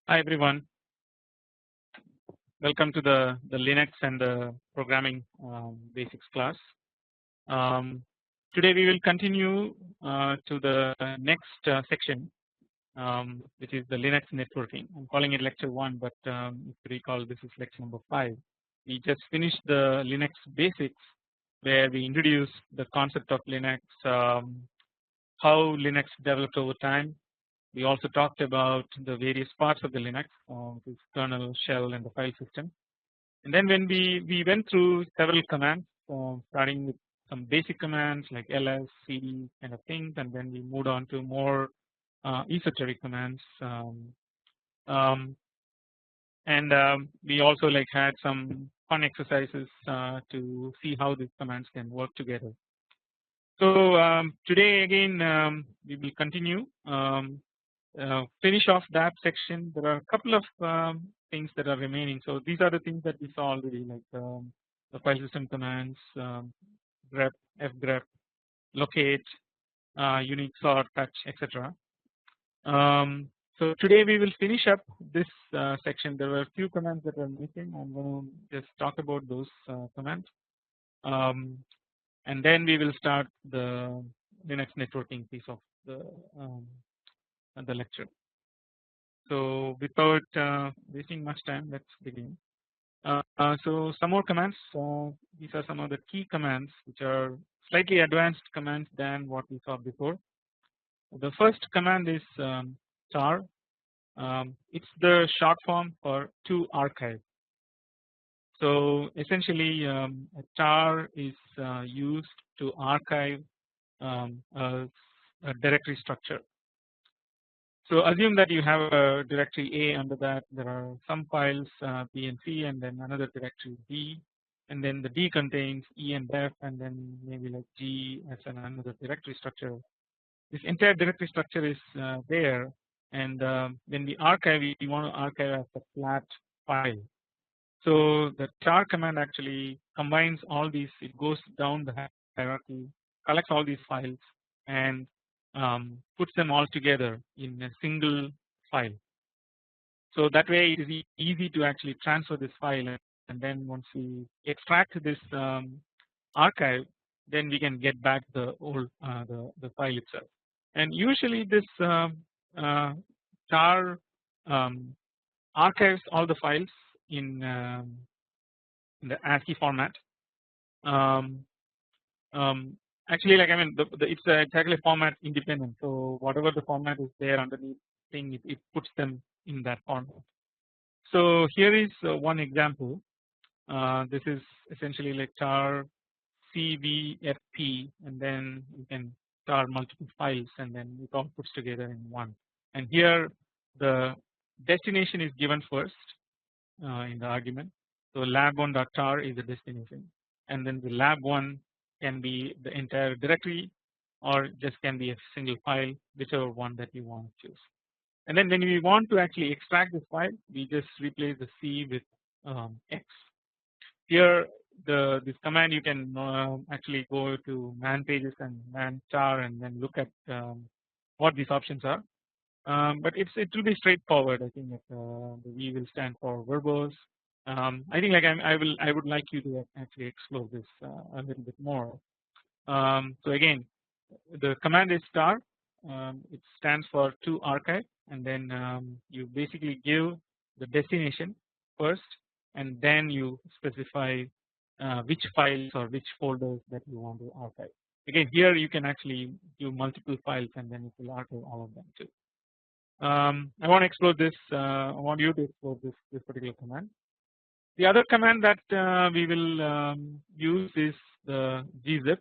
Hi everyone, welcome to the Linux and the programming basics class. Um, Today we will continue to the next section, which is the Linux networking. I'm calling it lecture 1, but if you recall, this is lecture number 5. We just finished the Linux basics, where we introduced the concept of Linux, how Linux developed over time. We also talked about the various parts of the Linux, which is kernel, shell, and the file system. And then when we went through several commands, starting with some basic commands like ls, cd kind of things, and then we moved on to more esoteric commands. We also like had some fun exercises to see how these commands can work together. So today again we will continue. Finish off that section. There are a couple of things that are remaining. So these are the things that we saw already, like the file system commands, grep, fgrep, locate, unique sort, touch, etc. So today we will finish up this section. There were a few commands that are missing. I'm going to just talk about those commands, and then we will start the Linux networking piece of the lecture. So without wasting much time, let's begin. So some more commands. These are some of the key commands which are slightly advanced commands than what we saw before. The first command is tar. It's the short form for to archive. So essentially, a tar is used to archive a directory structure. So assume that you have a directory A. Under that there are some files B and C, and then another directory D, and then the D contains E and F, and then maybe like G as another directory structure. This entire directory structure is there, and when we archive, we want to archive as a flat file. So the tar command actually combines all these. It goes down the hierarchy, collects all these files, and puts them all together in a single file. So that way it is easy to actually transfer this file, and then once we extract this archive, then we can get back the old the file itself. And usually this tar archives all the files in the ASCII format. Actually, like I mean, it's actually format independent. So whatever the format is there underneath thing, it puts them in that format. So here is one example. This is essentially like tar cvfp, and then you can tar multiple files, and then it all puts together in one. And here the destination is given first in the argument. So lab1.tar is the destination, and then the lab1 can be the entire directory, or just can be a single file, whichever one that you want to choose. And then when we want to actually extract this file, we just replace the C with X. Here this command, you can actually go to man pages and man tar, and then look at what these options are. But it will be straightforward. I think that the V will stand for verbose. I think like I would like you to actually explore this a little bit more. So again, the command is tar. It stands for to archive, and then you basically give the destination first, and then you specify which files or which folders that you want to archive. Again, here you can actually give multiple files, and then it will archive all of them too. I want to explore this. I want you to explore this particular command. The other command that we will use is the gzip.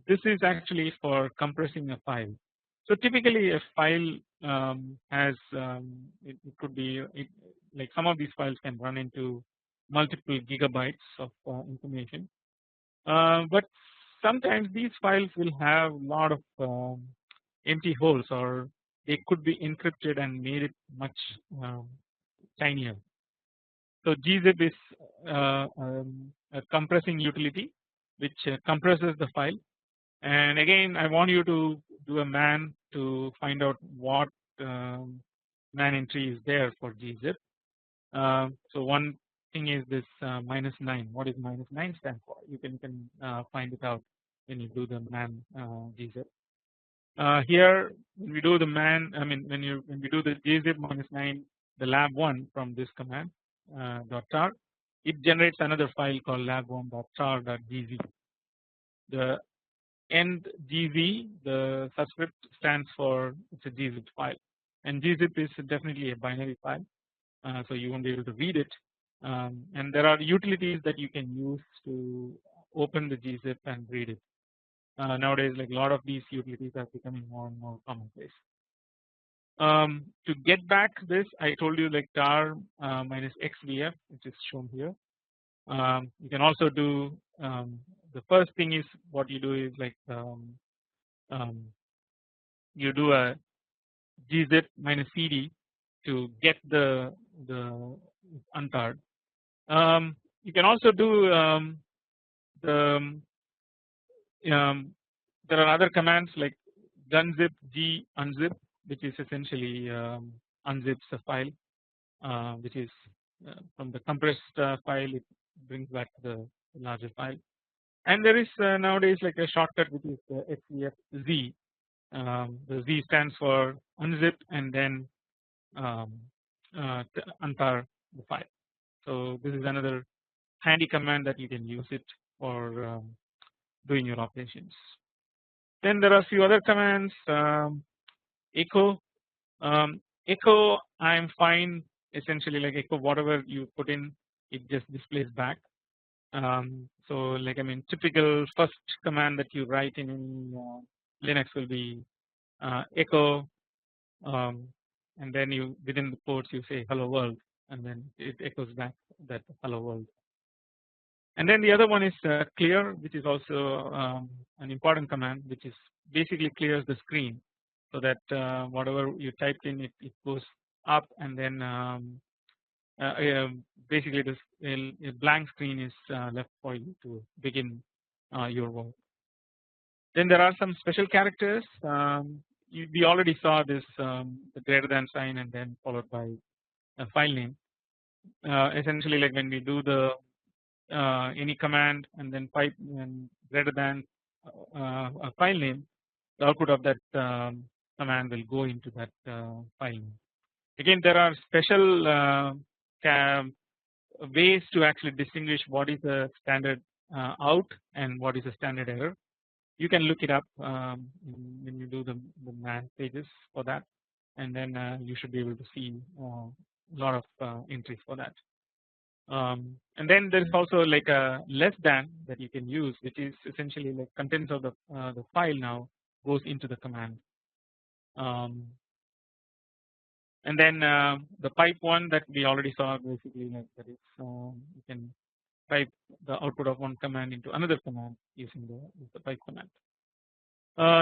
This is actually for compressing a file. So typically a file has it could be like some of these files can run into multiple gigabytes of information, but sometimes these files will have a lot of empty holes, or they could be encrypted and made it much tinier. So gzip is a compressing utility which compresses the file. And again, I want you to do a man to find out what man entry is there for gzip. So one thing is this -9. What is -9 stand for? You can find it out when you do the man gzip. Here when we do the man, I mean when we do the gzip -9, the lab1 from this command .tar, it generates another file called lab1.tar.gz. The end gz, the subscript stands for it's a gzip file, and gzip is definitely a binary file, so you won't be able to read it. And there are utilities that you can use to open the gzip and read it. Nowadays, like a lot of these utilities are becoming more and more commonplace. To get back this, I told you like tar -xvf, which is shown here. You can also do the first thing is what you do is like you do a gzip -cd to get the untarred. You can also do the there are other commands like gunzip g unzip, which is essentially unzips a file, which is from the compressed file, it brings back the larger file. And there is nowadays like a shortcut which is xvfz. The z stands for unzip and then untar the file. So this is another handy command that you can use it for doing your operations. Then there are a few other commands. Echo, echo I'm fine, essentially like echo whatever you put in, it just displays back. So like I mean typical first command that you write in any Linux will be echo, and then you within the ports you say hello world, and then it echoes back that hello world. And then the other one is clear, which is also an important command, which is basically clears the screen, so that whatever you typed in it goes up, and then basically this a blank screen is left for you to begin your work. Then there are some special characters. We already saw this the greater than sign and then followed by a file name. Essentially like when we do the any command and then pipe and greater than a file name, the output of that command will go into that file name. Again, there are special ways to actually distinguish what is a standard out and what is a standard error. You can look it up when you do the man pages for that, and then you should be able to see a lot of entries for that. And then there is also like a less than that you can use, which is essentially like contents of the file now goes into the command. And then the pipe one that we already saw, basically like that is you can pipe the output of one command into another command using the pipe command.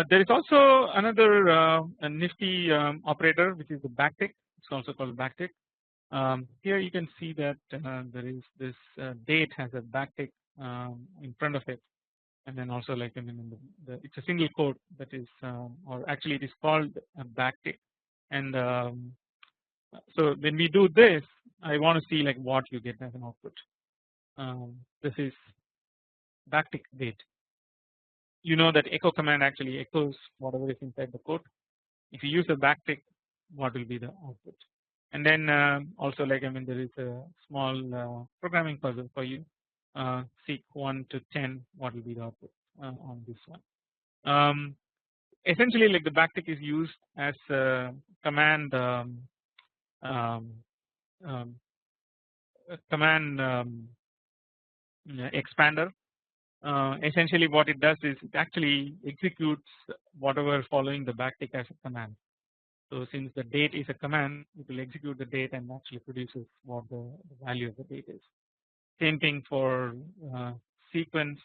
There is also another a nifty operator, which is the backtick. It's also called backtick. Here you can see that there is this date has a backtick in front of it, and then also like I mean it's a single quote that is or actually it is called a backtick. And so when we do this, I want to see like what you get as an output. This is backtick date. You know that echo command actually echoes whatever is inside the quote. If you use a backtick, what will be the output? And then also like I mean there is a small programming puzzle for you. Seek 1 to 10, what will be the output on this one. Essentially like the backtick is used as a command expander. Essentially what it does is it actually executes whatever following the backtick as a command. So since the date is a command, it will execute the date and actually produces what the value of the date is. Same thing for sequence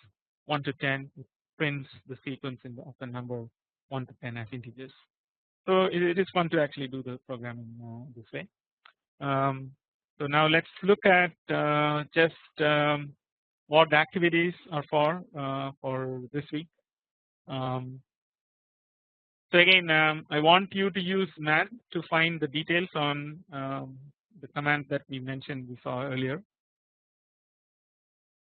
1 to 10, it prints the sequence of the number 1 to 10 as integers. So it is fun to actually do the programming this way. So now let's look at just what the activities are for this week. So again, I want you to use math to find the details on the commands that we mentioned, we saw earlier.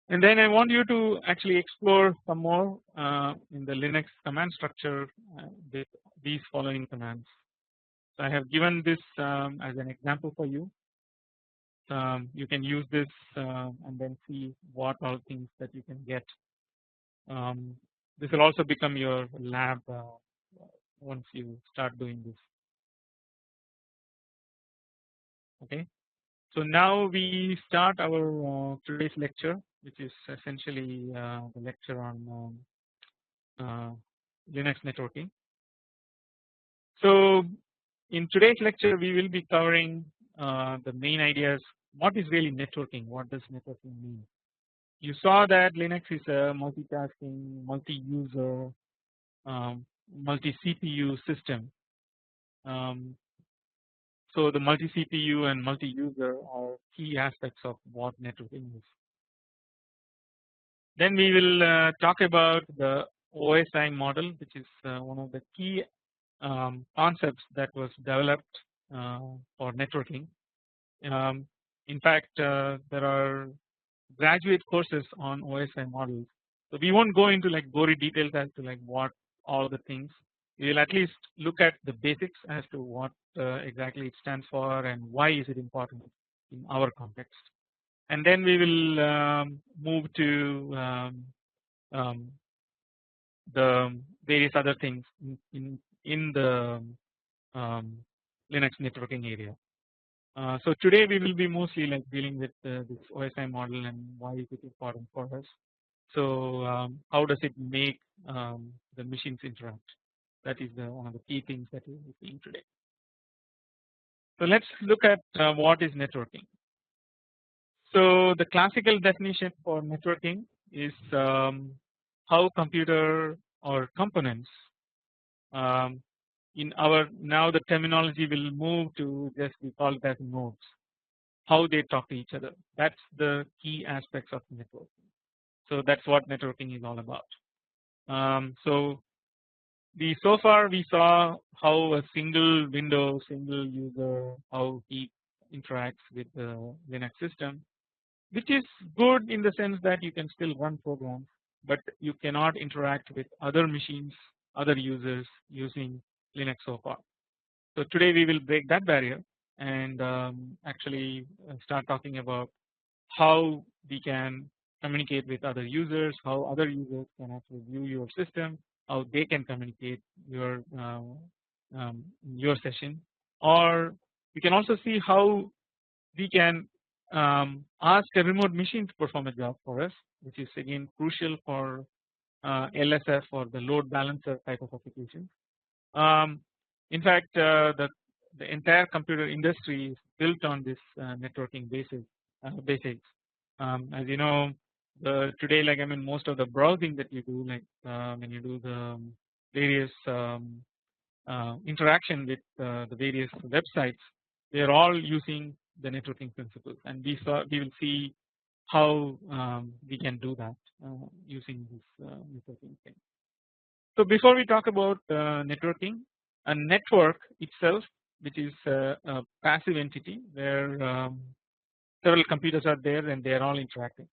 And then I want you to actually explore some more in the Linux command structure with these following commands. So I have given this as an example for you. You can use this and then see what all things that you can get. This will also become your lab once you start doing this. Okay. So now we start our today's lecture, which is essentially the lecture on Linux networking. So in today's lecture, we will be covering the main ideas. What is really networking? What does networking mean? You saw that Linux is a multitasking, multi-user, multi-CPU system. So the multi-CPU and multi-user are key aspects of what networking is. Then we will talk about the OSI model, which is one of the key concepts that was developed for networking. In fact, there are graduate courses on OSI models. So we won't go into like gory details as to like what all the things. We will at least look at the basics as to what exactly it stands for and why is it important in our context. And then we will move to the various other things in the Linux networking area. So today we will be mostly like dealing with this OSI model and why is it important for us. So how does it make the machines interact? That is one of the key things that we will be seeing today. So let's look at what is networking. So the classical definition for networking is how computer or components in our now the terminology will move to just we call it as nodes, how they talk to each other. That's the key aspects of networking. So that's what networking is all about. So far we saw how a single window, single user, how he interacts with the Linux system, which is good in the sense that you can still run programs, but you cannot interact with other machines, other users using Linux so far. So today we will break that barrier and actually start talking about how we can communicate with other users, how other users can actually view your system, how they can communicate your session, or we can also see how we can ask a remote machine to perform a job for us, which is again crucial for LSF or the load balancer type of applications. In fact, the entire computer industry is built on this networking basics. As you know, today, like I mean, most of the browsing that you do, like when you do the various interaction with the various websites, they are all using the networking principles, and we will see how we can do that using this networking thing. So before we talk about networking, a network itself, which is a passive entity where several computers are there and they are all interacting.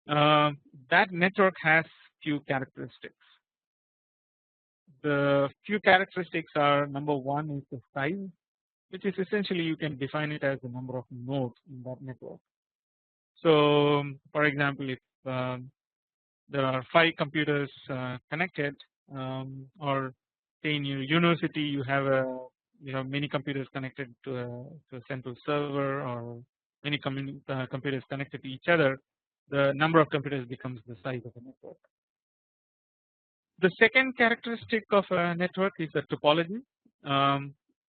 That network has few characteristics. The few characteristics are, number one is the size, which is essentially you can define it as the number of nodes in that network. So for example, if there are 5 computers connected, or say in your university you have many computers connected to a central server, or many computers connected to each other, the number of computers becomes the size of the network. The second characteristic of a network is the topology.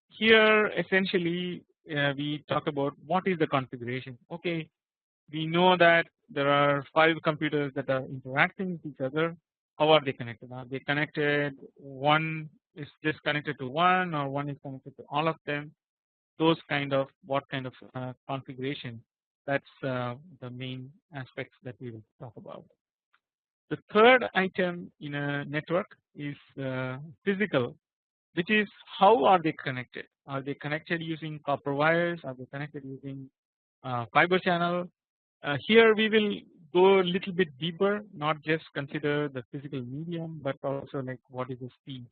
Here essentially we talk about what is the configuration. Okay, we know that there are 5 computers that are interacting with each other. How are they connected? Are they connected? One is just connected to one, or one is connected to all of them? Those kind of what kind of configuration? That's the main aspects that we will talk about. The third item in a network is physical which is how are they connected? Are they connected using copper wires? Are they connected using fiber channel? Here we will go a little bit deeper, not just consider the physical medium, but also like what is the speed?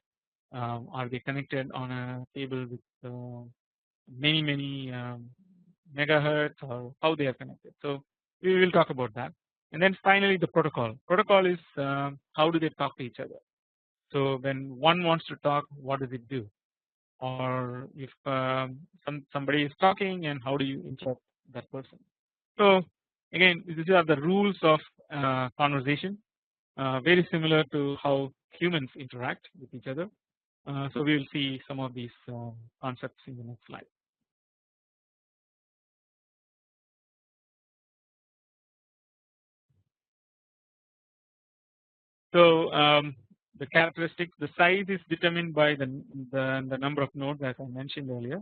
Are they connected on a table with many megahertz, or how they are connected? So we will talk about that. And then finally the protocol. Protocol is how do they talk to each other? So when one wants to talk, what does it do? Or if somebody is talking, and how do you interrupt that person? So again, these are the rules of conversation, very similar to how humans interact with each other. So we will see some of these concepts in the next slide. So the characteristics, the size is determined by the number of nodes, as I mentioned earlier,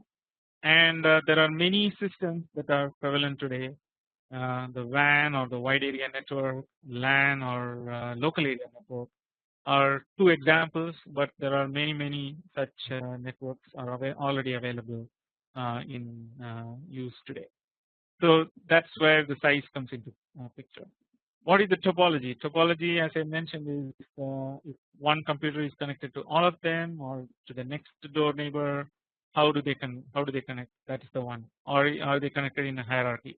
and there are many systems that are prevalent today. The WAN or the wide area network, LAN or local area network are two examples, but there are many such networks are already available in use today. So that's where the size comes into picture. What is the topology? Topology, as I mentioned, is if one computer is connected to all of them or to the next door neighbor, how do they connect? That is the one. Or are they connected in a hierarchy?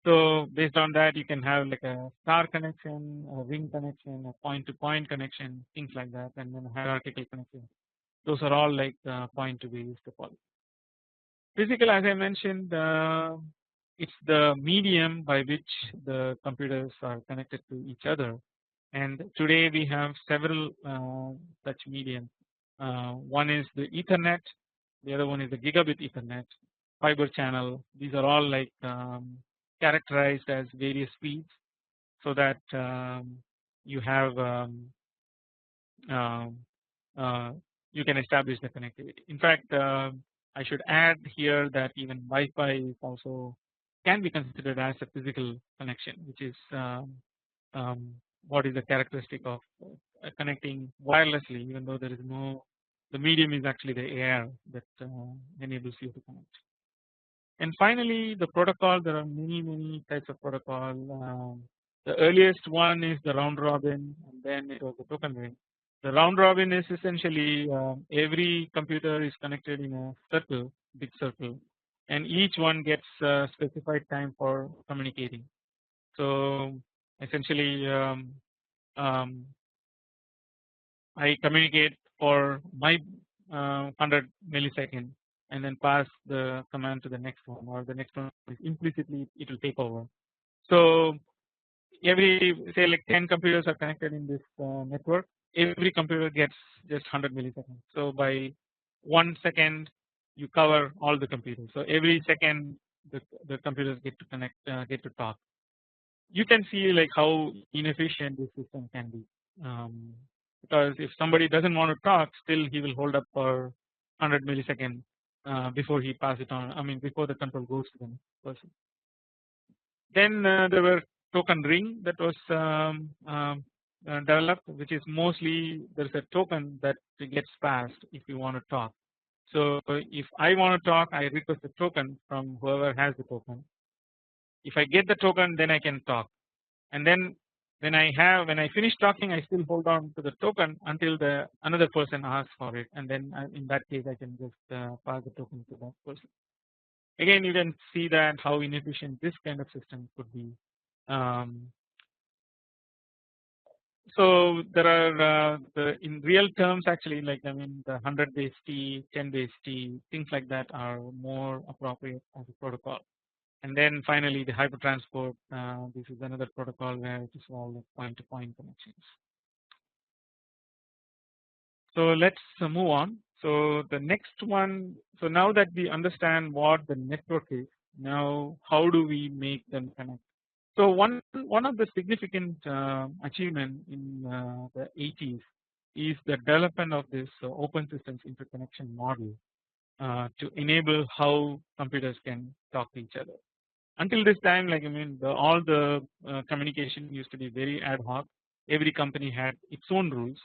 So based on that, you can have like a star connection, a ring connection, a point-to-point connection, things like that, and then a hierarchical connection. Those are all like point-to-base topology. Physical, as I mentioned, it's the medium by which the computers are connected to each other. And today we have several such medium. One is the Ethernet, the other one is the gigabit Ethernet, fiber channel. These are all like characterized as various speeds, so that you have um, uh, you can establish the connectivity. In fact, I should add here that even Wi-Fi is also can be considered as a physical connection, which is what is the characteristic of connecting wirelessly, even though there is no, the medium is actually the air that enables you to connect. And finally, the protocol, there are many types of protocol. The earliest one is the round robin, and then it was the token ring. The round robin is essentially every computer is connected in a circle, big circle, and each one gets specified time for communicating. So essentially, um, I communicate for my 100 millisecond, and then pass the command to the next one, or the next one is implicitly it will take over. So every, say like 10 computers are connected in this network, every computer gets just 100 milliseconds. So by 1 second you cover all the computers. So every second the computers get to connect, get to talk. You can see like how inefficient this system can be, because if somebody doesn't want to talk, still he will hold up for 100 milliseconds before he pass it on. I mean, before the control goes to the next person. Then there were token ring that was developed, which is mostly there's a token that gets passed if you want to talk. So if I want to talk, I request a token from whoever has the token. If I get the token, then I can talk. And then when I finish talking, I still hold on to the token until the another person asks for it, and then in that case I can just pass the token to that person. Again, you can see that how inefficient this kind of system could be. So there are in real terms, actually, like I mean the 100 base T, 10 base T, things like that are more appropriate as a protocol. And then finally the hypertransport, this is another protocol where it is all point-to-point connections. So let's move on. So the next one, so now that we understand what the network is, now how do we make them connect? So one of the significant achievement in the 80s is the development of this open systems interconnection model to enable how computers can talk to each other. Until this time, like I mean, all the communication used to be very ad hoc. Every company had its own rules,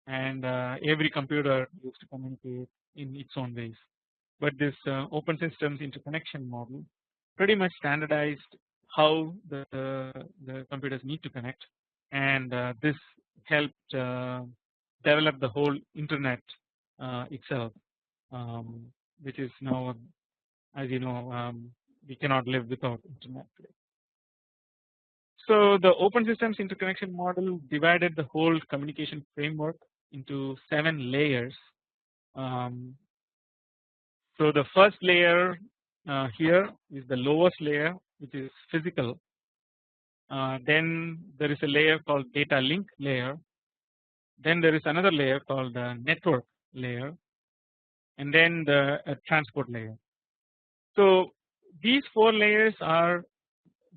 and every computer used to communicate in its own ways. But this open systems interconnection model pretty much standardized how the computers need to connect, and this helped develop the whole internet itself, um, which is now, as you know, we cannot live without internet today. So the open systems interconnection model divided the whole communication framework into 7 layers. So the first layer here is the lowest layer, which is physical. Then there is a layer called data link layer. Then there is another layer called the network layer, and then the transport layer. So these 4 layers are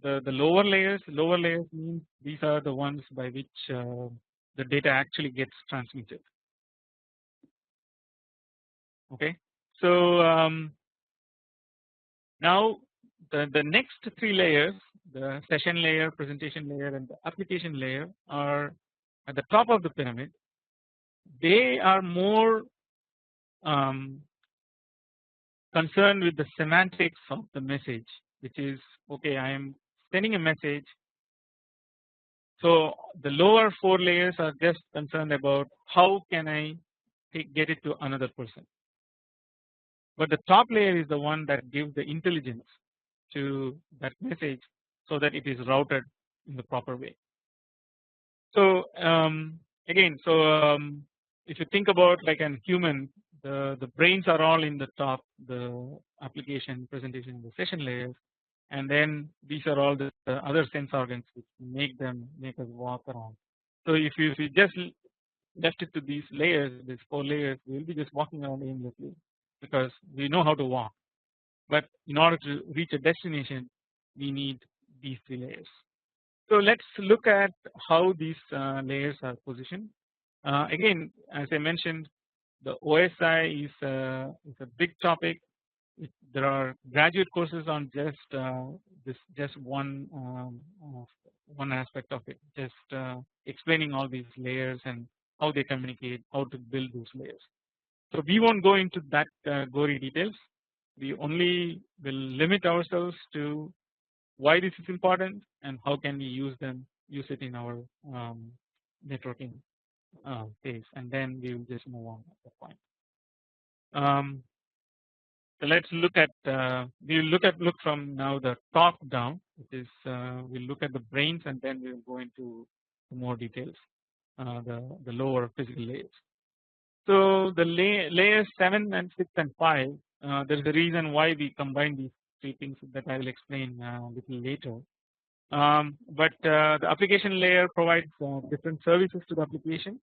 the lower layers. Lower layers means these are the ones by which the data actually gets transmitted. Okay, so now the next 3 layers, the session layer, presentation layer, and the application layer, are at the top of the pyramid. They are more concerned with the semantics of the message, which is, okay, I am sending a message. So the lower 4 layers are just concerned about how can I get it to another person, but the top layer is the one that gives the intelligence to that message so that it is routed in the proper way. So again, so if you think about like an human, the brains are all in the top, the application, presentation, the session layers, and then these are all the other sense organs which make us walk around. So if you just left it to these layers, these 4 layers, we will be just walking around aimlessly because we know how to walk. But in order to reach a destination, we need these 3 layers. So let's look at how these layers are positioned. Again, as I mentioned, the OSI is a big topic. There are graduate courses on just one aspect of it, just explaining all these layers and how they communicate, how to build those layers. So we won't go into that gory details. We only will limit ourselves to why this is important and how can we use it in our networking phase, and then we will just move on at that point. So let's look at we will look from now the top down, which is we'll look at the brains, and then we will go into more details, the lower physical layers. So the layers 7 and 6 and 5, there is a reason why we combine these 3 things that I will explain a little later. But the application layer provides different services to the application.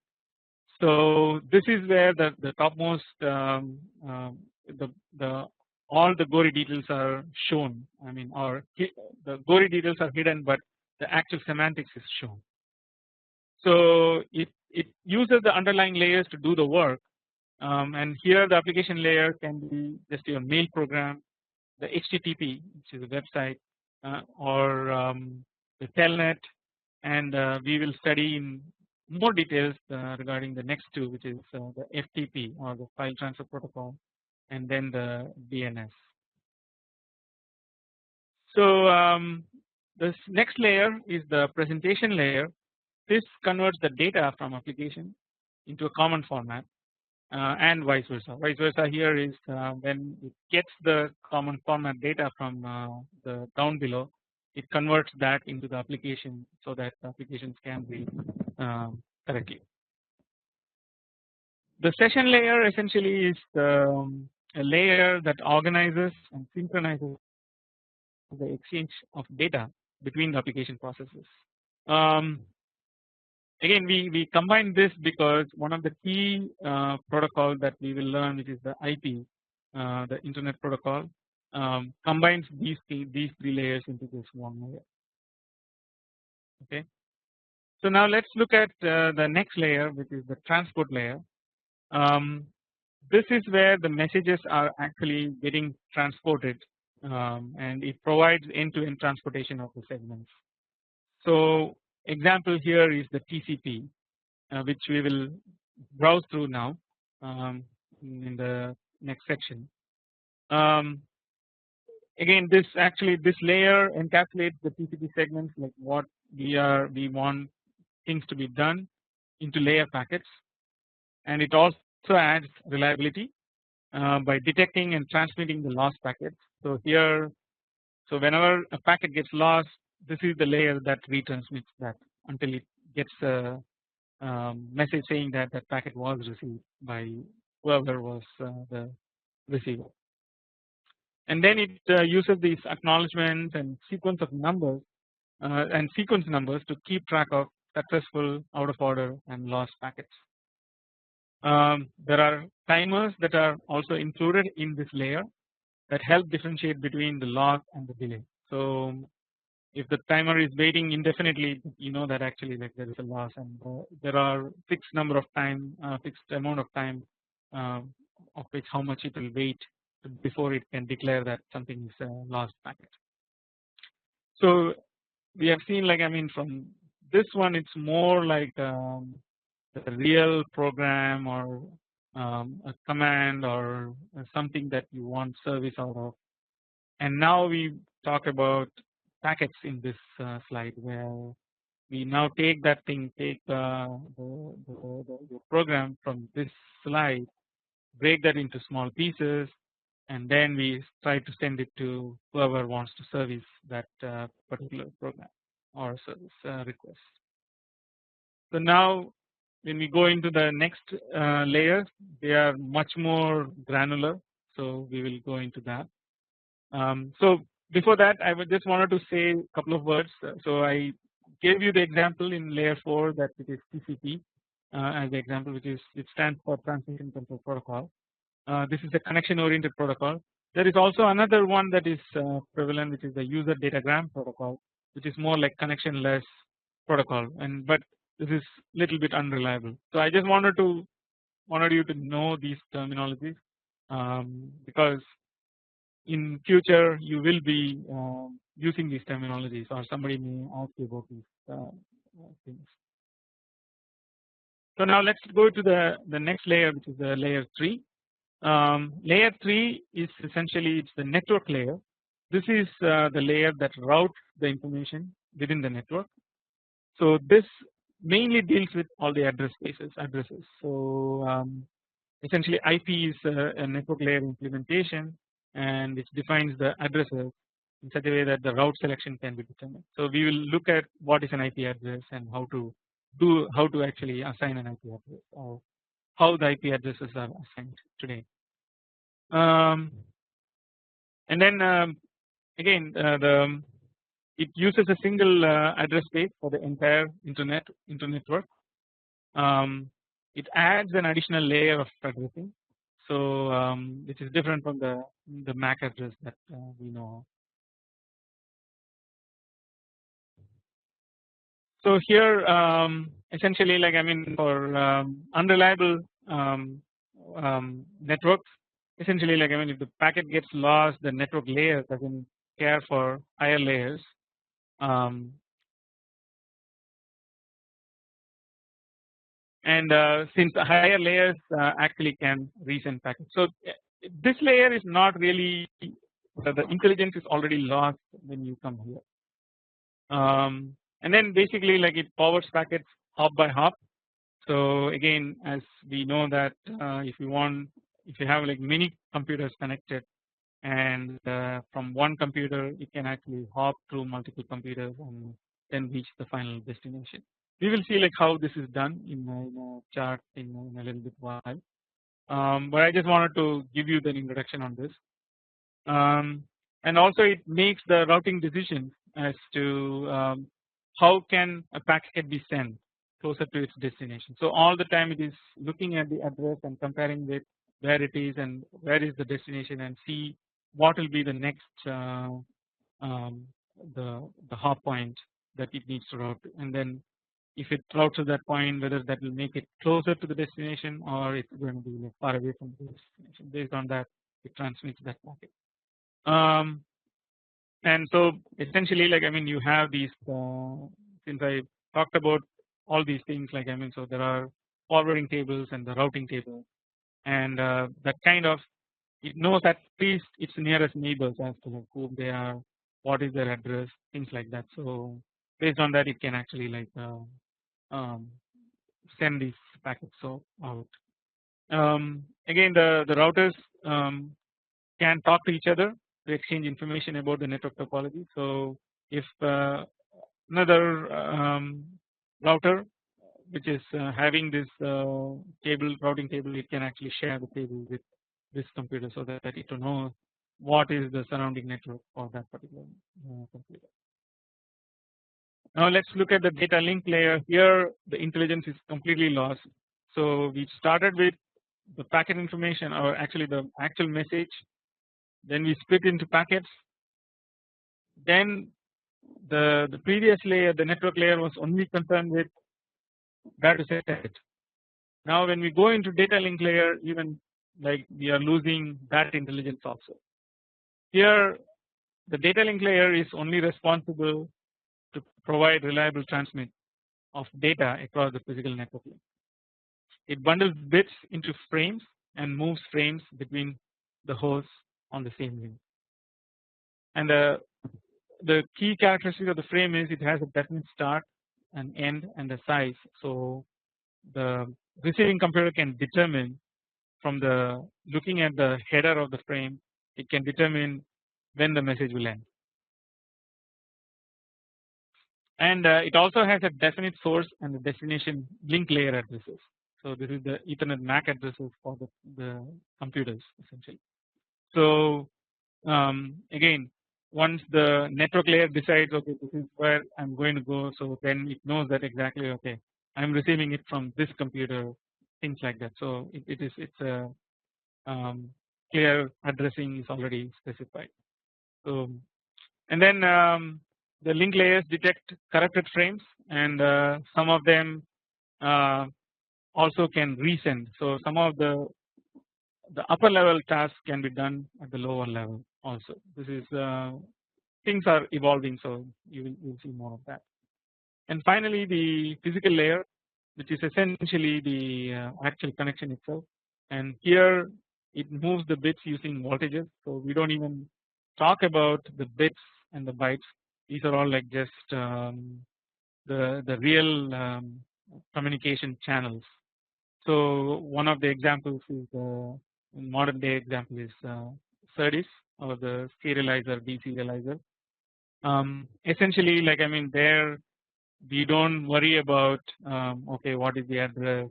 So this is where the topmost all the gory details are shown. I mean, or the gory details are hidden, but the actual semantics is shown. So it uses the underlying layers to do the work, and here the application layer can be just your mail program, the HTTP, which is a website, or the telnet, and we will study in more details regarding the next 2, which is the FTP, or the file transfer protocol, and then the DNS. So this next layer is the presentation layer. This converts the data from application into a common format, and vice versa. Vice versa here is when it gets the common format data from the down below, it converts that into the application so that the applications can read correctly. The session layer essentially is a layer that organizes and synchronizes the exchange of data between the application processes. Again, we combine this because one of the key protocol that we will learn, which is the IP, the Internet Protocol, combines these 3 layers into this one layer. Okay. So now let's look at the next layer, which is the transport layer. This is where the messages are actually getting transported, and it provides end-to-end transportation of the segments. So example here is the TCP, which we will browse through now in the next section. Um, Again, this layer encapsulates the TCP segments, like what we want things to be done into layer packets, and it also adds reliability by detecting and transmitting the lost packets. So here, so whenever a packet gets lost, this is the layer that retransmits that until it gets a message saying that that packet was received by whoever was the receiver. And then it uses these acknowledgements and sequence of numbers and sequence numbers to keep track of successful, out of order, and lost packets. There are timers that are also included in this layer that help differentiate between the loss and the delay. So if the timer is waiting indefinitely, you know that actually like there is a loss, and there are fixed number of time, fixed amount of time of which how much it will wait before it can declare that something is a lost packet. So we have seen, like, I mean, from this one it's more like a real program or a command or something that you want service out of. And now we talk about packets in this slide, where we now take that thing, take the program from this slide, break that into small pieces, and then we try to send it to whoever wants to service that particular program or service request. So now when we go into the next layers, they are much more granular, so we will go into that. So before that, I would just wanted to say a couple of words. So I gave you the example in layer 4 that it is TCP as the example, which is, it stands for Transmission Control Protocol. This is a connection oriented protocol. There is also another one that is prevalent, which is the user datagram protocol, which is more like connectionless protocol, and but this is little bit unreliable. So I just wanted you to know these terminologies because in future you will be using these terminologies, or somebody may ask you about these things. So now let's go to the next layer, which is the layer 3. Layer 3 is essentially, it's the network layer. This is the layer that routes the information within the network. So this mainly deals with all the addresses. So essentially IP is a network layer implementation, and which defines the addresses in such a way that the route selection can be determined. So we will look at what is an IP address and how to actually assign an IP address, or how the IP addresses are assigned today. And then again it uses a single address space for the entire network. It adds an additional layer of addressing, so which is different from the MAC address that we know. So here essentially, like, I mean, for unreliable networks, essentially, like, I mean, if the packet gets lost, the network layer doesn't care for higher layers. And since the higher layers actually can resend packets, so this layer is not really, the intelligence is already lost when you come here. And then basically, like, it forwards packets hop by hop. So again, as we know that if you have like many computers connected, and from one computer it can actually hop through multiple computers and then reach the final destination. We will see like how this is done in a chart in a little bit while, but I just wanted to give you the introduction on this. And also it makes the routing decisions as to how can a packet be sent closer to its destination. So all the time it is looking at the address and comparing with where it is and where is the destination, and see what will be the next the hop point that it needs to route, and then if it routes to that point, whether that will make it closer to the destination or it's going to be like far away from the destination. Based on that, it transmits that packet. And so essentially, like, I mean, you have these since I talked about all these things, like, I mean, so there are forwarding tables and the routing tables, and that kind of it knows at least its nearest neighbors as to like who they are, what is their address, things like that. So based on that, it can actually like um, send these packets so out. Again, the routers can talk to each other to exchange information about the network topology. So if another router which is having this table routing table, it can actually share the table with this computer so that it will know what is the surrounding network for that particular computer. Now let's look at the data link layer. Here the intelligence is completely lost. So we started with the packet information, or actually the actual message, then we split into packets, then the previous layer, the network layer, was only concerned with where to set it. Now when we go into data link layer, even like we are losing that intelligence also. Here the data link layer is only responsible to provide reliable transmit of data across the physical network link. It bundles bits into frames and moves frames between the hosts on the same link. And the key characteristic of the frame is it has a definite start and end and a size. So the receiving computer can determine from the looking at the header of the frame, it can determine when the message will end. And it also has a definite source and the destination link layer addresses. So this is the Ethernet MAC addresses for the computers essentially. So again, once the network layer decides, okay, this is where I'm going to go, so then it knows that exactly, okay, I'm receiving it from this computer, things like that. So it's a clear addressing is already specified. So and then the link layers detect corrupted frames, and some of them also can resend. So some of the upper level tasks can be done at the lower level also. This is things are evolving, so you will see more of that. And finally the physical layer, which is essentially the actual connection itself, and here it moves the bits using voltages. So we don't even talk about the bits and the bytes. These are all like just the real communication channels. So one of the examples is modern day example is SerDes, or the serializer, deserializer. Essentially, like I mean, there we don't worry about okay, what is the address,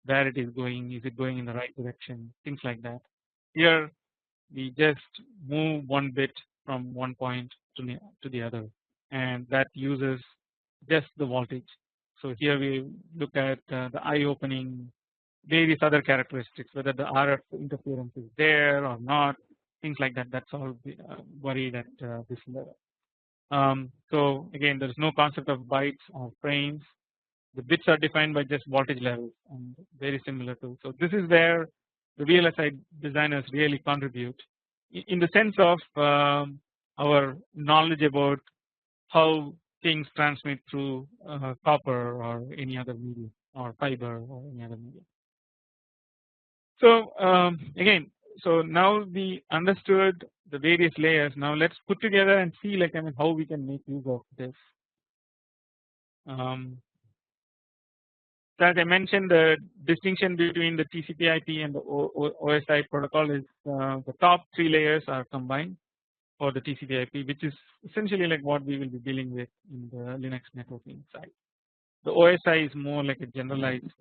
where it is going, is it going in the right direction, things like that. Here we just move one bit from one point to the other, and that uses just the voltage. So here we look at the eye opening, various other characteristics, whether the RF interference is there or not, things like that. That's all worried at this level. So again, there is no concept of bytes or frames. The bits are defined by just voltage levels, and very similar to. So this is where the VLSI designers really contribute, in the sense of our knowledge about how things transmit through copper or any other medium, or fiber or any other medium. So again, so now we understood the various layers. Now let's put together and see, like I mean, how we can make use of this. So as I mentioned, the distinction between the TCP/IP and the OSI protocol is the top three layers are combined for the TCP/IP, which is essentially like what we will be dealing with in the Linux networking side. The OSI is more like a generalized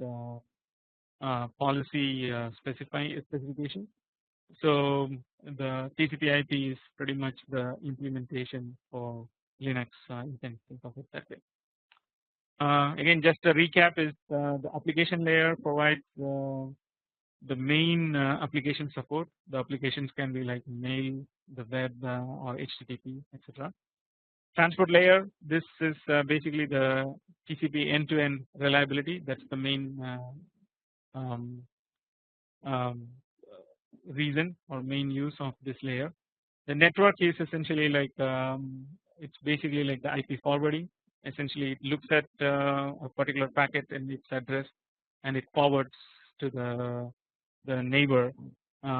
policy specification. So the TCP/IP is pretty much the implementation for Linux. You can think of it that way. Again, just a recap is the application layer provides the main application support. The applications can be like mail, the web, or HTTP, etc. Transport layer, this is basically the TCP end-to-end reliability. That's the main reason or main use of this layer. The network is essentially like it's basically like the IP forwarding. Essentially, it looks at a particular packet and its address, and it forwards to the neighbor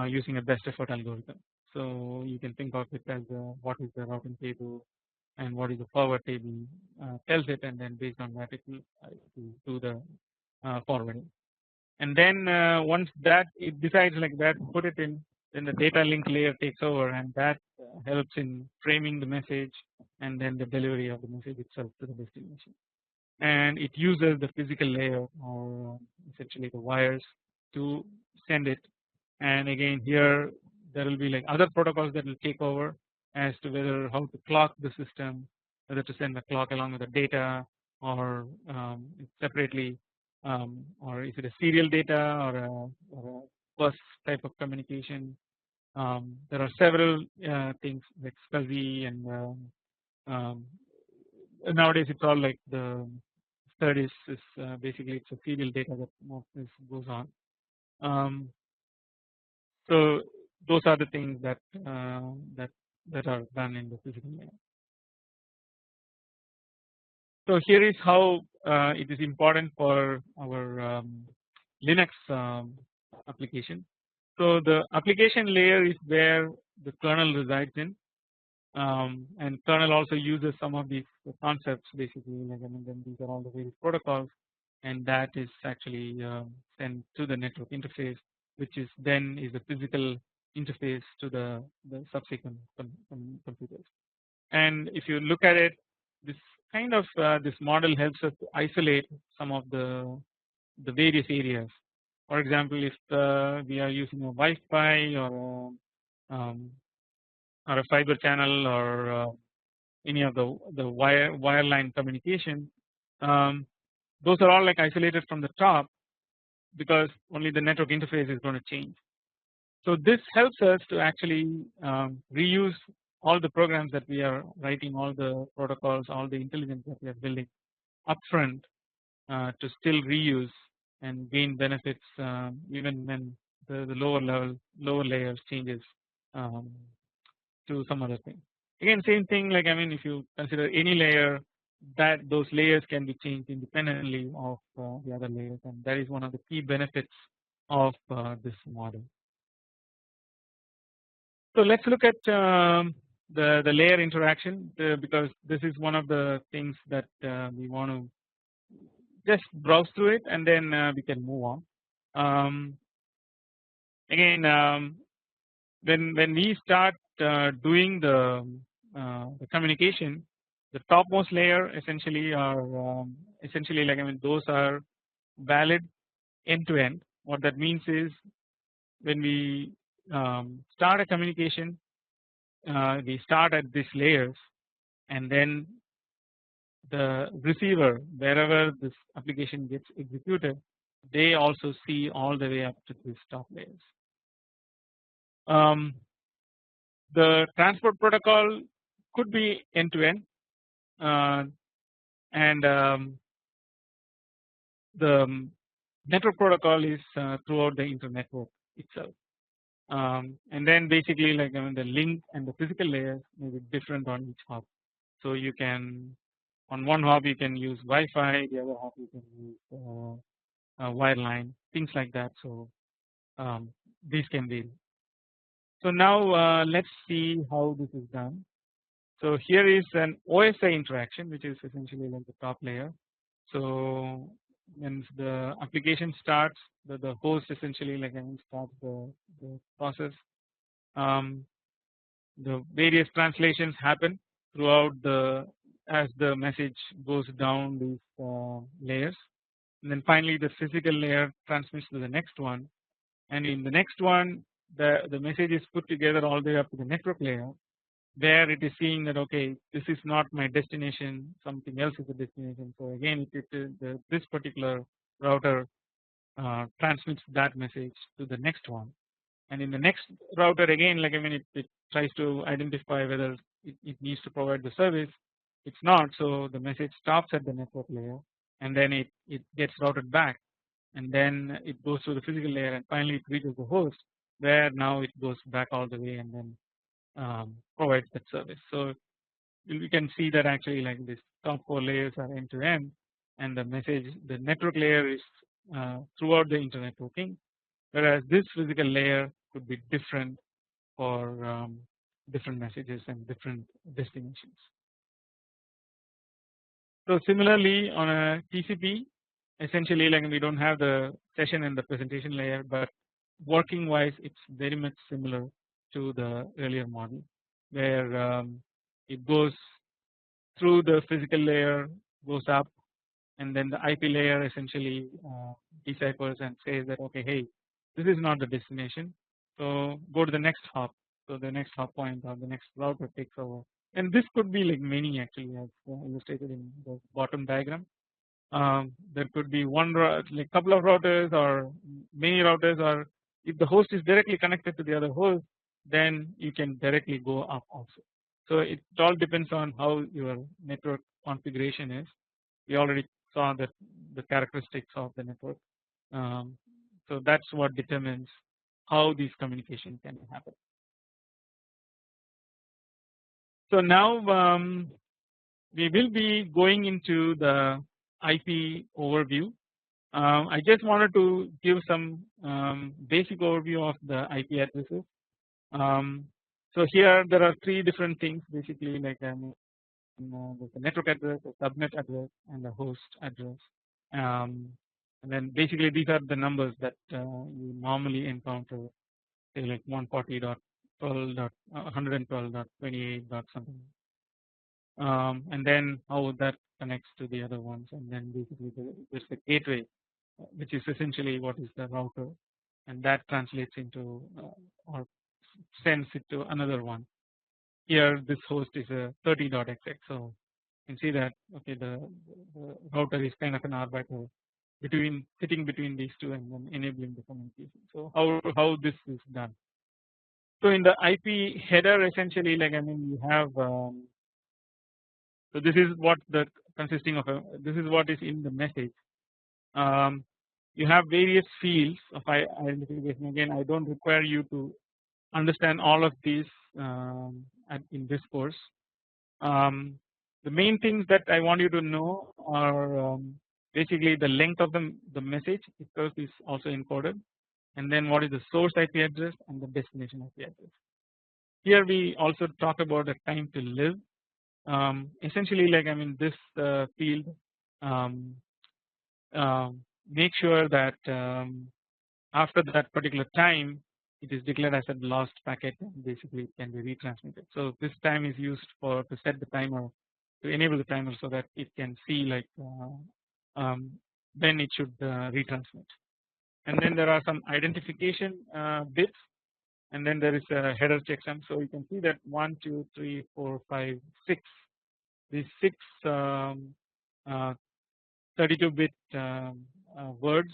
using a best effort algorithm. So you can think of it as what is the routing table and what is the forward table tells it, and then based on that it will do the forwarding. And then once that it decides like that, put it in, then the data link layer takes over, and that helps in framing the message and then the delivery of the message itself to the destination. And it uses the physical layer, or essentially the wires, to send it. And again here there will be like other protocols that will take over as to whether how to clock the system, whether to send the clock along with the data or separately, or is it a serial data or a bus type of communication. There are several things like SCSI, and nowadays it's all like the third is basically it's a serial data that most this goes on. So those are the things that that are done in the physical layer. So here is how it is important for our Linux application. So the application layer is where the kernel resides in, and kernel also uses some of these concepts basically, like I mean then these are all the various protocols, and that is actually sent to the network interface, which is then is the physical interface to the subsequent computers. And if you look at it, this kind of this model helps us to isolate some of the various areas. For example, if we are using a Wi-Fi or a fiber channel or any of the wireline communication, those are all like isolated from the top because only the network interface is going to change. So this helps us to actually reuse all the programs that we are writing, all the protocols, all the intelligence that we are building upfront to still reuse and gain benefits even when the lower layers changes to some other thing. Again, same thing, like I mean if you consider any layer, that those layers can be changed independently of the other layers, and that is one of the key benefits of this model. So let's look at the layer interaction because this is one of the things that we want to just browse through it, and then we can move on. Again, when we start doing the communication, the topmost layer essentially are essentially like I mean those are valid end to end. What that means is when we start a communication, we start at these layers, and then the receiver, wherever this application gets executed, they also see all the way up to these top layers. The transport protocol could be end to end, and the network protocol is throughout the internetwork itself. And then basically like I mean the link and the physical layers may be different on each hop. So you can on one hop you can use Wi-Fi, the other hop you can use wireline, things like that. So these can be. So now let's see how this is done. So here is an OSI interaction, which is essentially like the top layer. So when the application starts, the host essentially like starts the process. The various translations happen throughout as the message goes down these layers, and then finally the physical layer transmits to the next one, and in the next one the message is put together all the way up to the network layer, where it is seeing that okay, this is not my destination, something else is the destination. So again this particular router transmits that message to the next one, and in the next router again like I mean it tries to identify whether it needs to provide the service. It's not, so the message stops at the network layer, and then it gets routed back, and then it goes to the physical layer, and finally it reaches the host, where now it goes back all the way and then provides that service. So we can see that actually like this top 4 layers are end to end, and the network layer is throughout the internet networking, whereas this physical layer could be different for different messages and different destinations. So similarly on a TCP, essentially like we don't have the session and the presentation layer, but working wise it's very much similar to the earlier model where it goes through the physical layer, goes up, and then the IP layer essentially deciphers and says that okay, hey, this is not the destination, so go to the next hop. So the next hop point or the next router takes over, and this could be like many actually as illustrated in the bottom diagram. There could be one like couple of routers or many routers, or if the host is directly connected to the other host, then you can directly go up also. So it all depends on how your network configuration is. We already saw that the characteristics of the network. So that's what determines how these communication can happen. So now we will be going into the IP overview. I just wanted to give some basic overview of the IP addresses. So here there are three different things basically, like there's a network address, a subnet address, and a host address. And then basically these are the numbers that you normally encounter, say like 140.12.112.28. something, and then how that connects to the other ones, and then basically there's the gateway, which is essentially what is the router, and that translates into or sends it to another one. Here this host is a 30.xx, so you can see that okay, the router is kind of an arbiter between sitting between these two and then enabling the communication. So how this is done? So in the IP header, essentially like you have so this is what the consisting of this is what is in the message. You have various fields of identification. Again, I don't require you to understand all of these in this course. The main things that I want you to know are basically the length of the message itself is also encoded, and then what is the source IP address and the destination IP address. Here we also talk about the time to live. Essentially like this field make sure that after that particular time it is declared as a lost packet and basically it can be retransmitted. So this time is used for to set the timer, to enable the timer so that it can see like when it should retransmit. And then there are some identification bits, and then there is a header checksum. So you can see that 1 2 3 4 5 6, these 6 32-bit words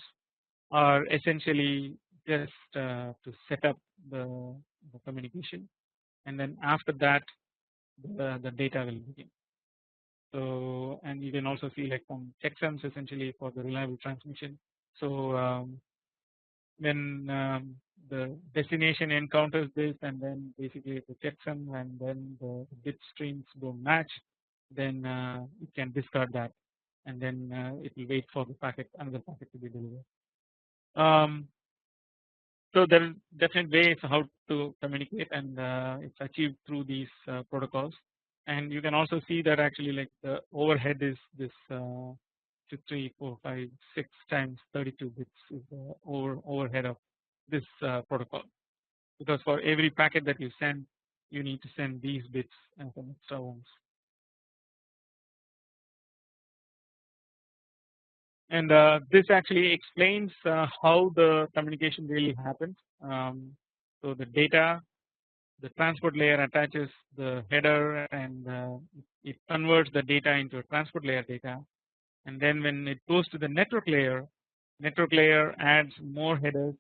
are essentially just to set up the communication, and then after that the data will begin. So and you can also see like some checksums essentially for the reliable transmission. So when the destination encounters this, and then basically the checksum and then the bit streams don't match, then it can discard that, and then it will wait for the packet, another packet to be delivered. So there are different ways how to communicate, and it's achieved through these protocols. And you can also see that actually like the overhead is this 2 3 4 5 6 times 32 bits is the overhead of this protocol, because for every packet that you send you need to send these bits as an extra ones. And this actually explains how the communication really happens. So the data, the transport layer attaches the header, and it converts the data into a transport layer data, and then when it goes to the network layer adds more headers.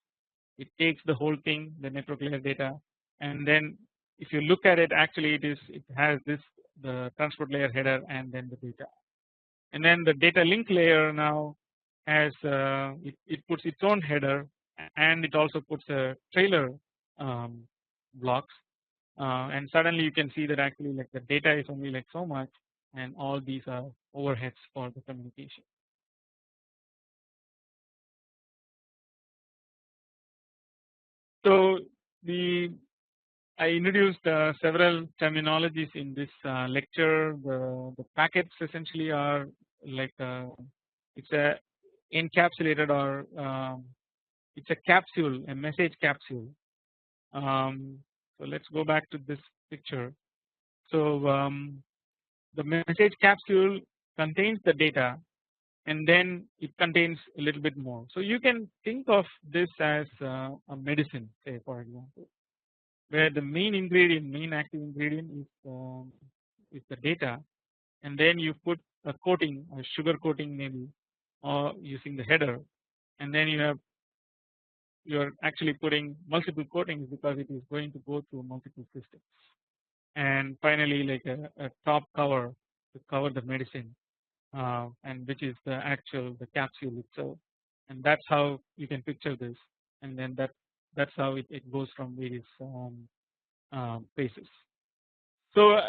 It takes the whole thing, the network layer data, and then if you look at it, actually it has this the transport layer header and then the data, and then the data link layer now has it puts its own header, and it also puts a trailer blocks, and suddenly you can see that actually like the data is only like so much, and all these are overheads for the communication. So I introduced several terminologies in this lecture. The packets essentially are like it's a encapsulated or it's a capsule, a message capsule. So let's go back to this picture. So the message capsule contains the data, and then it contains a little bit more. So you can think of this as a medicine, say for example, where the main ingredient, main active ingredient is the data, and then you put a coating, a sugar coating maybe, or using the header, and then you are actually putting multiple coatings because it is going to go through multiple systems, and finally like a top cover to cover the medicine, and which is the capsule itself, and that's how you can picture this, and then that's how it goes from various phases. So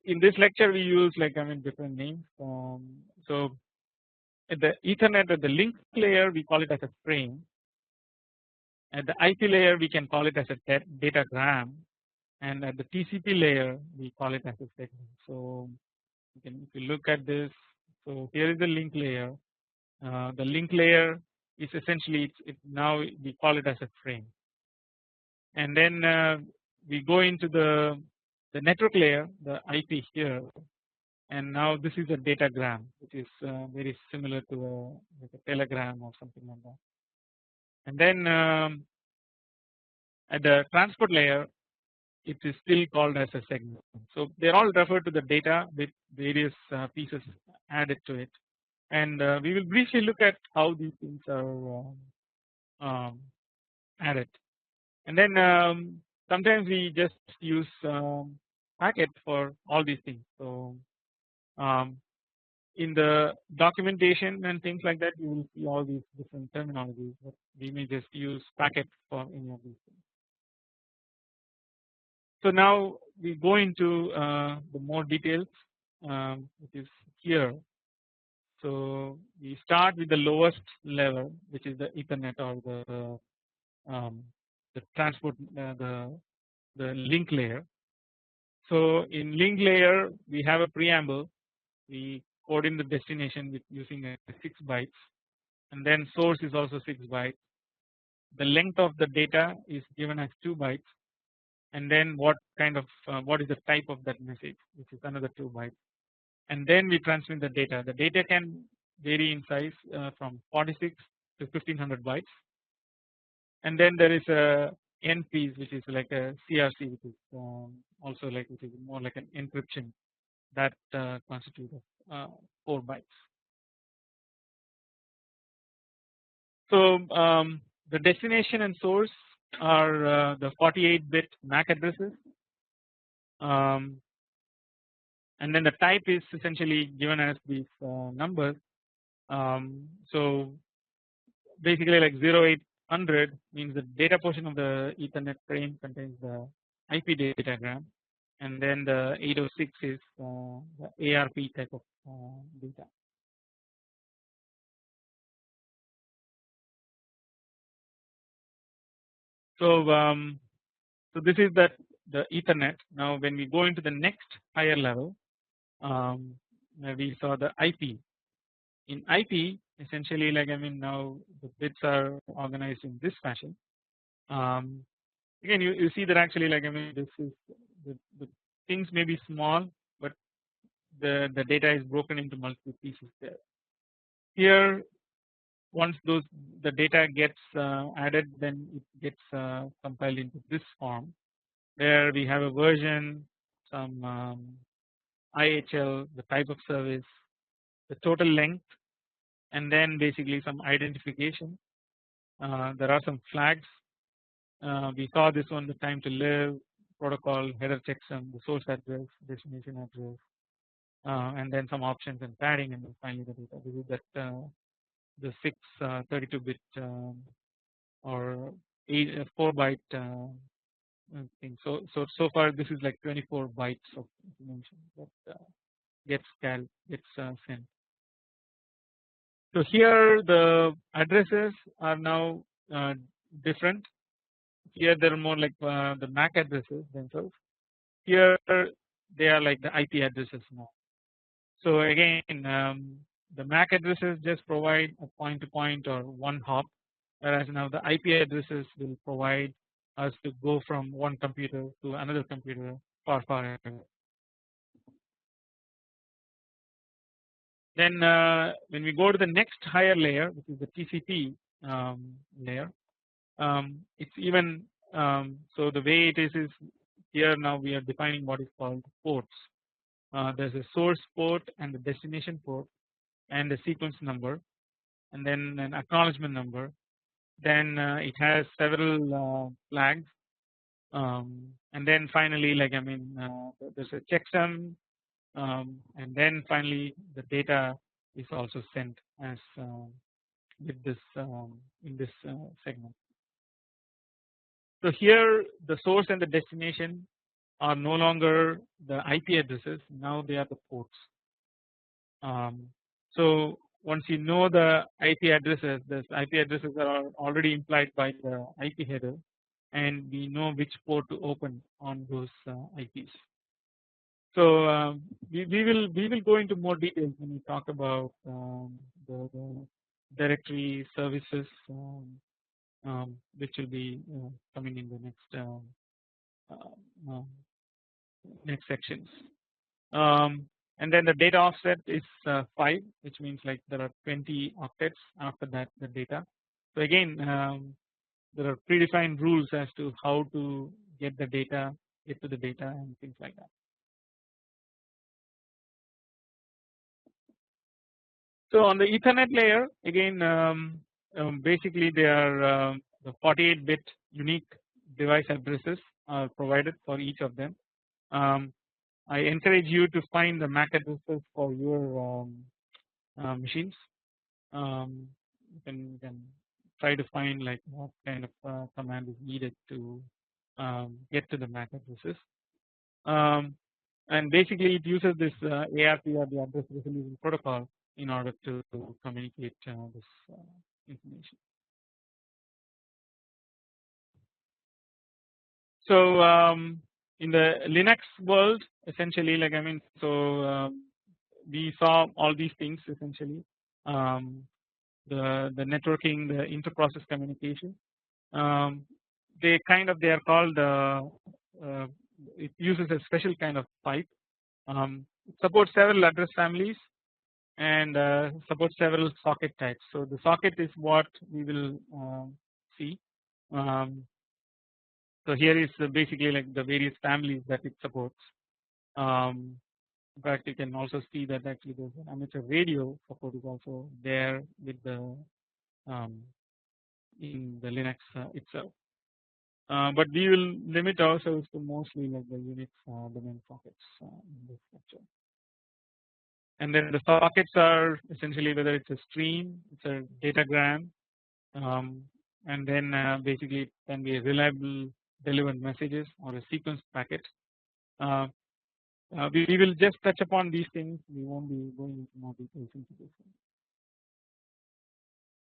in this lecture we use like different names. So at the Ethernet, at the link layer we call it as a frame. At the IP layer we can call it as a datagram, and at the TCP layer we call it as a segment. So if you look at this, so here is the link layer. The link layer is essentially now we call it as a frame, and then we go into the network layer, the IP here, and now this is a datagram, which is very similar to like a telegram or something like that. And then at the transport layer, it is still called as a segment. So they all refer to the data with various pieces added to it, and we will briefly look at how these things are added. And then sometimes we just use packet for all these things. So in the documentation and things like that, you will see all these different terminologies, but we may just use packet for any of these things. So now we go into the more details, which is here. So we start with the lowest level, which is the Ethernet or the transport, the link layer. So in link layer we have a preamble. We code in the destination with using 6 bytes, and then source is also 6 bytes. The length of the data is given as 2 bytes, and then what is the type of that message, which is another 2 bytes, and then we transmit the data. The data can vary in size from 46 to 1500 bytes, and then there is a N piece, which is like a CRC, which is also like which is more like an encryption that constitutes 4 bytes. So the destination and source are the 48-bit MAC addresses, and then the type is essentially given as these numbers. So basically like 0800 means the data portion of the Ethernet frame contains the IP datagram, and then the 806 is the ARP type of data. So so this is the Ethernet. Now when we go into the next higher level, we saw the IP. In IP, essentially like now the bits are organized in this fashion. Again you see that actually like this is the things may be small, but the data is broken into multiple pieces there. Here once the data gets added, then it gets compiled into this form, where we have a version, some IHL, the type of service, the total length, and then basically some identification. There are some flags. We saw this one, the time to live, protocol, header checksum, the source address, destination address, and then some options and padding, and then finally the data. This is that the 6 32-bit or 4 byte thing. So far this is like 24 bytes of information that gets sent. So here the addresses are now different. Here they are more like the MAC addresses themselves. Here they are like the IP addresses now. So again, the MAC addresses just provide a point to point or one hop, whereas now the IP addresses will provide us to go from one computer to another computer far away. Then when we go to the next higher layer, which is the TCP layer, it's even so the way it is here now we are defining what is called ports. There's a source port and a destination port and a sequence number and then an acknowledgement number. Then it has several flags and then finally like there's a checksum and then finally the data is also sent as with this in this segment. So here the source and the destination are no longer the IP addresses, now they are the ports. So once you know the IP addresses, the IP addresses are already implied by the IP header, and we know which port to open on those IPs. So we will go into more details when we talk about the directory services, which will be coming in the next sections. And then the data offset is 5, which means like there are 20 octets after that the data. So again there are predefined rules as to how to get the data, get to the data and things like that. So on the Ethernet layer again basically they are the 48-bit unique device addresses are provided for each of them. I encourage you to find the MAC addresses for your machines. You can try to find like what kind of command is needed to get to the MAC addresses. And basically it uses this ARP or the address resolution protocol in order to communicate this information. So in the Linux world essentially like we saw all these things essentially the networking, the inter-process communication. They are called it uses a special kind of pipe. It supports several address families and supports several socket types. So the socket is what we will see. So here is basically like the various families that it supports. In fact, you can also see that actually there's an amateur radio support is also there with the in the Linux itself. But we will limit ourselves to mostly like the Unix domain sockets in this lecture. And then the sockets are essentially whether it's a stream, it's a datagram, and then basically it can be a reliable delivered messages or a sequence packet. We will just touch upon these things. We won't be going into more details into this.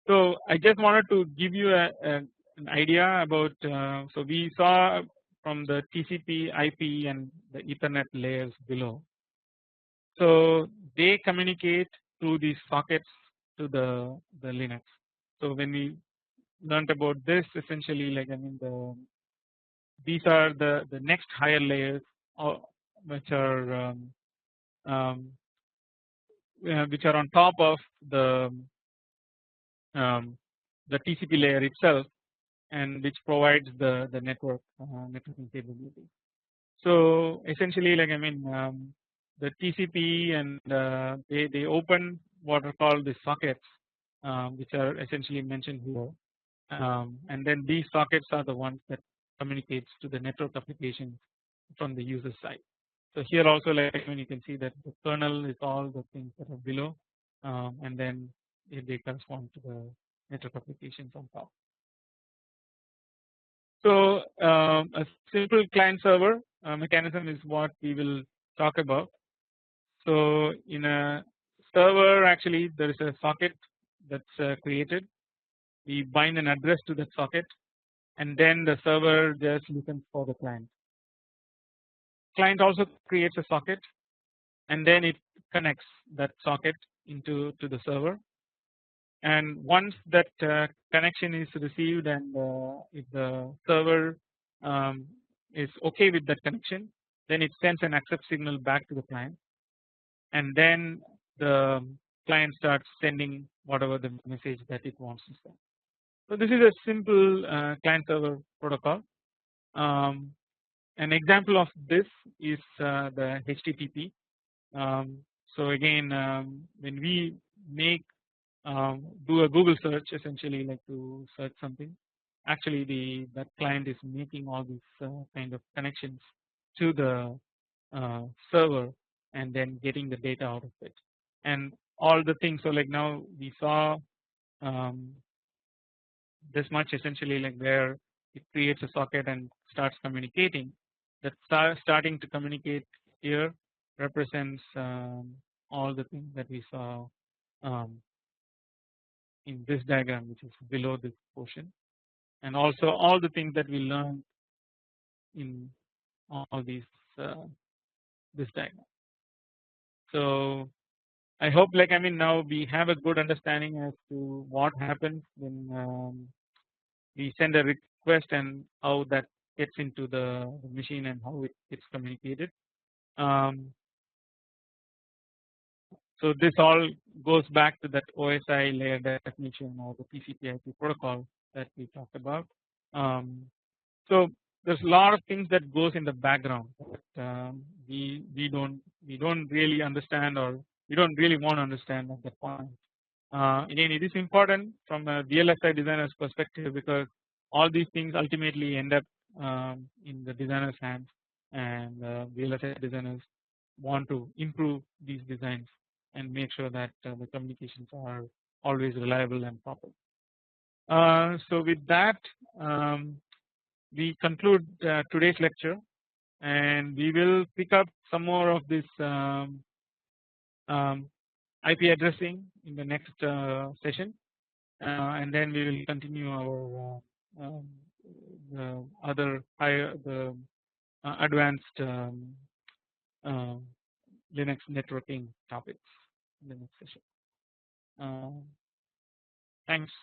So I just wanted to give you an idea about. So we saw from the TCP, IP, and the Ethernet layers below. So they communicate through these sockets to the Linux. So when we learned about this, essentially, like these are the next higher layers, which are on top of the TCP layer itself, and which provides the networking capability. So essentially, like the TCP and they open what are called the sockets, which are essentially mentioned here, and then these sockets are the ones that communicates to the network application from the user side. So here also like you can see that the kernel is all the things that are below, and then they correspond to the network applications on top. So a simple client server mechanism is what we will talk about. So in a server actually there is a socket that's created. We bind an address to that socket, and then the server just listens for the client. Client also creates a socket, and then it connects that socket into the server. And once that connection is received, and if the server is okay with that connection, then it sends an accept signal back to the client, and then the client starts sending whatever the message that it wants to send. So this is a simple client server protocol. An example of this is the HTTP. So again, when we make do a Google search, essentially like to search something, actually that client is making all these kind of connections to the server and then getting the data out of it, and all the things. So like now we saw this much, essentially like where it creates a socket and starts communicating. That starting to communicate here represents all the things that we saw in this diagram, which is below this portion, and also all the things that we learned in all these this diagram. So I hope, like now we have a good understanding as to what happens when we send a request and how that gets into the machine and how it gets communicated. So this all goes back to that OSI layer definition or the TCP/IP protocol that we talked about. So there's a lot of things that goes in the background that we don't really understand, or we don't really want to understand at that point. Again, it is important from a VLSI designer's perspective, because all these things ultimately end up in the designer's hands, and VLSI designers want to improve these designs and make sure that the communications are always reliable and proper. So with that, we conclude today's lecture, and we will pick up some more of this IP addressing in the next session, and then we will continue our the other higher advanced Linux networking topics in the next session. Thanks.